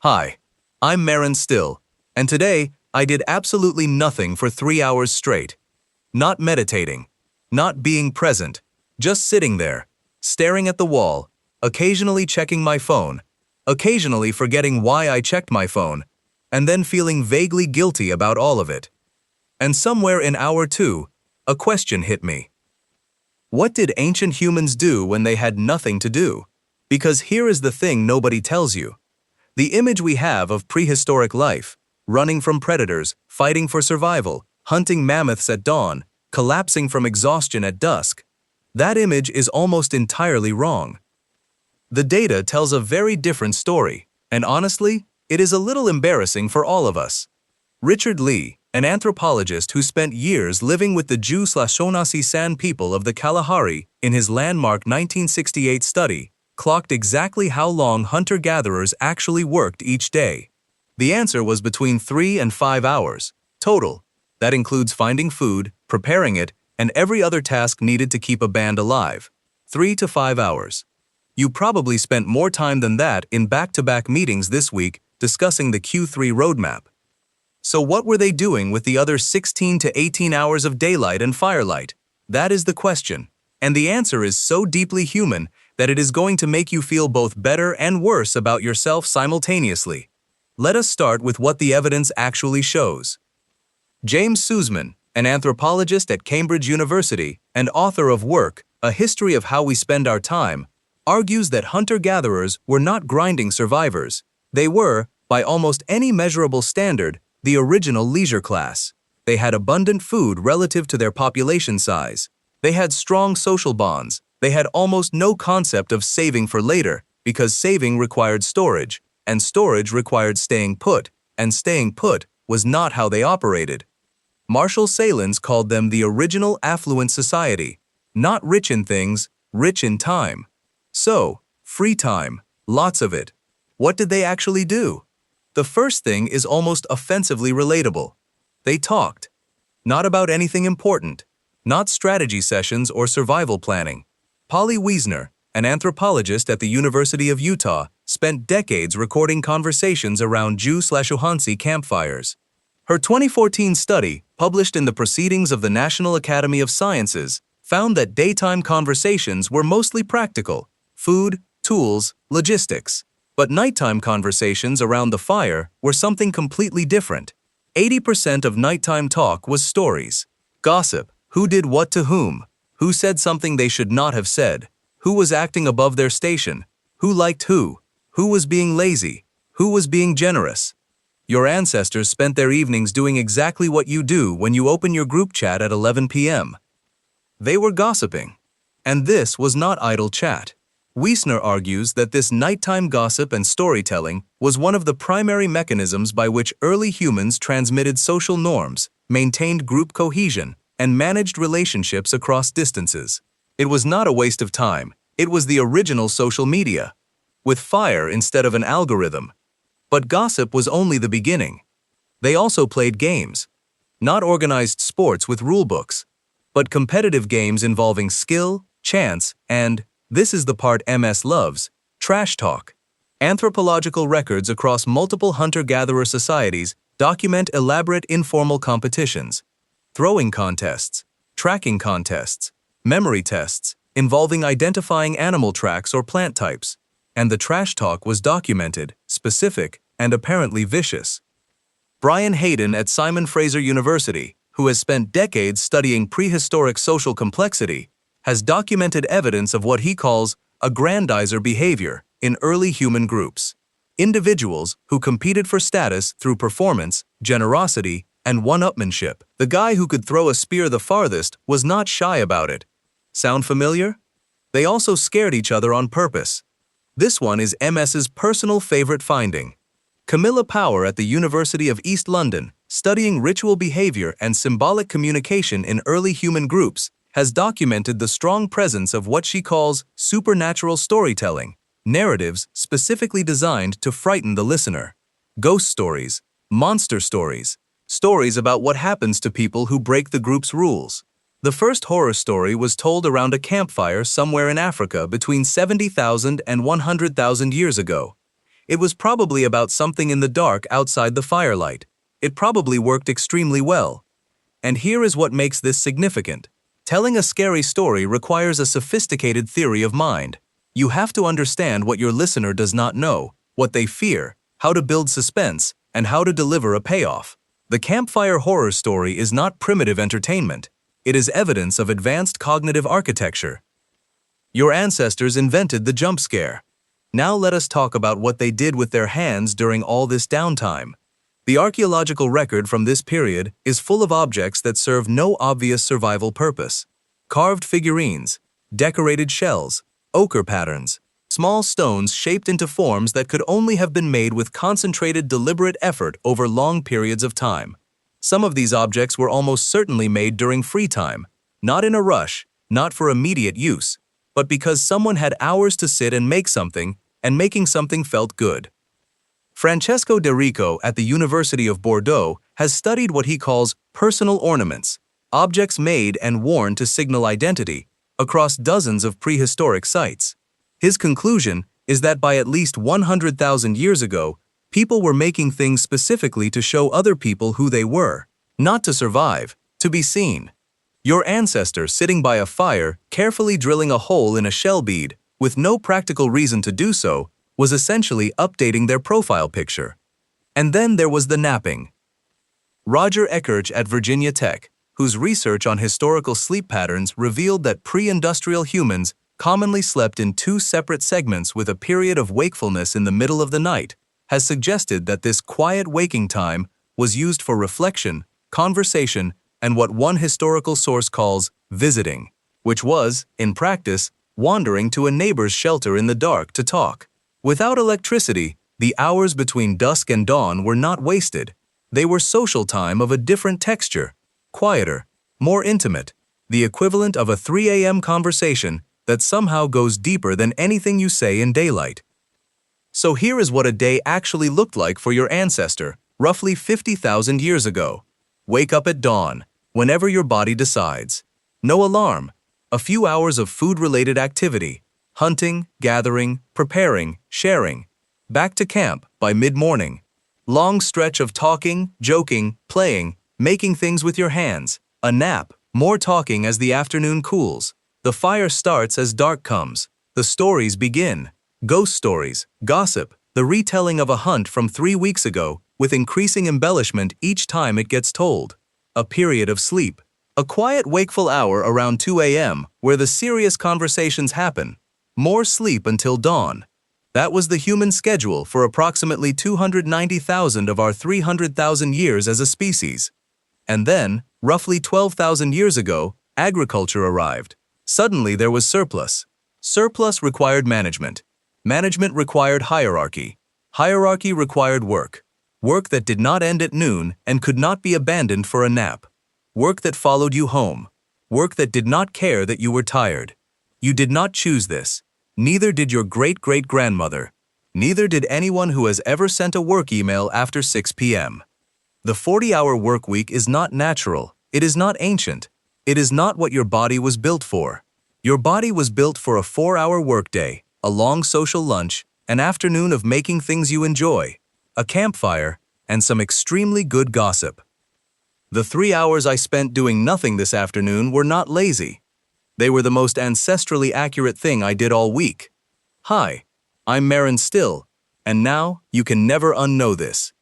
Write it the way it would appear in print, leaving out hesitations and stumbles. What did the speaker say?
Hi, I'm Marin Still, and today I did absolutely nothing for 3 hours straight. Not meditating, not being present, just sitting there, staring at the wall, occasionally checking my phone, occasionally forgetting why I checked my phone, and then feeling vaguely guilty about all of it. And somewhere in hour 2, a question hit me. What did ancient humans do when they had nothing to do? Because here is the thing nobody tells you. The image we have of prehistoric life, running from predators, fighting for survival, hunting mammoths at dawn, collapsing from exhaustion at dusk, that image is almost entirely wrong. The data tells a very different story, and honestly, it is a little embarrassing for all of us. Richard Lee, an anthropologist who spent years living with the Jew/Shonasi San people of the Kalahari in his landmark 1968 study, clocked exactly how long hunter-gatherers actually worked each day. The answer was between 3 and 5 hours, total. That includes finding food, preparing it, and every other task needed to keep a band alive. 3 to 5 hours. You probably spent more time than that in back-to-back meetings this week discussing the Q3 roadmap. So what were they doing with the other 16 to 18 hours of daylight and firelight? That is the question. And the answer is so deeply human that it is going to make you feel both better and worse about yourself simultaneously. Let us start with what the evidence actually shows. James Sussman, an anthropologist at Cambridge University and author of work, A History of How We Spend Our Time, argues that hunter-gatherers were not grinding survivors. They were, by almost any measurable standard, the original leisure class. They had abundant food relative to their population size. They had strong social bonds. They had almost no concept of saving for later, because saving required storage, and storage required staying put, and staying put was not how they operated. Marshall Sahlins called them the original affluent society, not rich in things, rich in time. So, free time, lots of it. What did they actually do? The first thing is almost offensively relatable. They talked. Not about anything important, not strategy sessions or survival planning. Polly Wiesner, an anthropologist at the University of Utah, spent decades recording conversations around Jew/Ohansi campfires. Her 2014 study, published in the Proceedings of the National Academy of Sciences, found that daytime conversations were mostly practical: food, tools, logistics. But nighttime conversations around the fire were something completely different. 80% of nighttime talk was stories. Gossip: who did what to whom, who said something they should not have said, who was acting above their station, who liked who was being lazy, who was being generous. Your ancestors spent their evenings doing exactly what you do when you open your group chat at 11 p.m. They were gossiping. And this was not idle chat. Wiesner argues that this nighttime gossip and storytelling was one of the primary mechanisms by which early humans transmitted social norms, maintained group cohesion, and managed relationships across distances. It was not a waste of time. It was the original social media, with fire instead of an algorithm. But gossip was only the beginning. They also played games. Not organized sports with rulebooks, but competitive games involving skill, chance, and, this is the part MS loves, trash talk. Anthropological records across multiple hunter-gatherer societies document elaborate informal competitions, throwing contests, tracking contests, memory tests involving identifying animal tracks or plant types, and the trash talk was documented, specific, and apparently vicious. Brian Hayden at Simon Fraser University, who has spent decades studying prehistoric social complexity, has documented evidence of what he calls aggrandizer behavior in early human groups. Individuals who competed for status through performance, generosity, and one-upmanship. The guy who could throw a spear the farthest was not shy about it. Sound familiar? They also scared each other on purpose. This one is MS's personal favorite finding. Camilla Power at the University of East London, studying ritual behavior and symbolic communication in early human groups, has documented the strong presence of what she calls supernatural storytelling, narratives specifically designed to frighten the listener. Ghost stories, monster stories, stories about what happens to people who break the group's rules. The first horror story was told around a campfire somewhere in Africa between 70,000 and 100,000 years ago. It was probably about something in the dark outside the firelight. It probably worked extremely well. And here is what makes this significant. Telling a scary story requires a sophisticated theory of mind. You have to understand what your listener does not know, what they fear, how to build suspense, and how to deliver a payoff. The campfire horror story is not primitive entertainment. It is evidence of advanced cognitive architecture. Your ancestors invented the jump scare. Now let us talk about what they did with their hands during all this downtime. The archaeological record from this period is full of objects that serve no obvious survival purpose. Carved figurines, decorated shells, ochre patterns, small stones shaped into forms that could only have been made with concentrated, deliberate effort over long periods of time. Some of these objects were almost certainly made during free time, not in a rush, not for immediate use, but because someone had hours to sit and make something, and making something felt good. Francesco De Rico at the University of Bordeaux has studied what he calls personal ornaments, objects made and worn to signal identity, across dozens of prehistoric sites. His conclusion is that by at least 100,000 years ago, people were making things specifically to show other people who they were, not to survive, to be seen. Your ancestor sitting by a fire, carefully drilling a hole in a shell bead, with no practical reason to do so, was essentially updating their profile picture. And then there was the napping. Roger Eckerch at Virginia Tech, whose research on historical sleep patterns revealed that pre-industrial humans commonly slept in two separate segments with a period of wakefulness in the middle of the night, has suggested that this quiet waking time was used for reflection, conversation, and what one historical source calls visiting, which was, in practice, wandering to a neighbor's shelter in the dark to talk. Without electricity, the hours between dusk and dawn were not wasted. They were social time of a different texture, quieter, more intimate, the equivalent of a 3 a.m. conversation that somehow goes deeper than anything you say in daylight. So here is what a day actually looked like for your ancestor, roughly 50,000 years ago. Wake up at dawn, whenever your body decides. No alarm. A few hours of food-related activity. Hunting, gathering, preparing, sharing. Back to camp by mid-morning. Long stretch of talking, joking, playing, making things with your hands. A nap, more talking as the afternoon cools. The fire starts as dark comes. The stories begin. Ghost stories, gossip, the retelling of a hunt from 3 weeks ago, with increasing embellishment each time it gets told. A period of sleep. A quiet wakeful hour around 2 a.m. where the serious conversations happen. More sleep until dawn. That was the human schedule for approximately 290,000 of our 300,000 years as a species. And then, roughly 12,000 years ago, agriculture arrived. Suddenly there was surplus. Surplus required management. Management required hierarchy. Hierarchy required work. Work that did not end at noon and could not be abandoned for a nap. Work that followed you home. Work that did not care that you were tired. You did not choose this. Neither did your great-great-grandmother. Neither did anyone who has ever sent a work email after 6 p.m. The 40-hour work week is not natural. It is not ancient. It is not what your body was built for. Your body was built for a 4-hour workday, a long social lunch, an afternoon of making things you enjoy, a campfire, and some extremely good gossip. The 3 hours I spent doing nothing this afternoon were not lazy. They were the most ancestrally accurate thing I did all week. Hi, I'm Maren Still, and now you can never unknow this.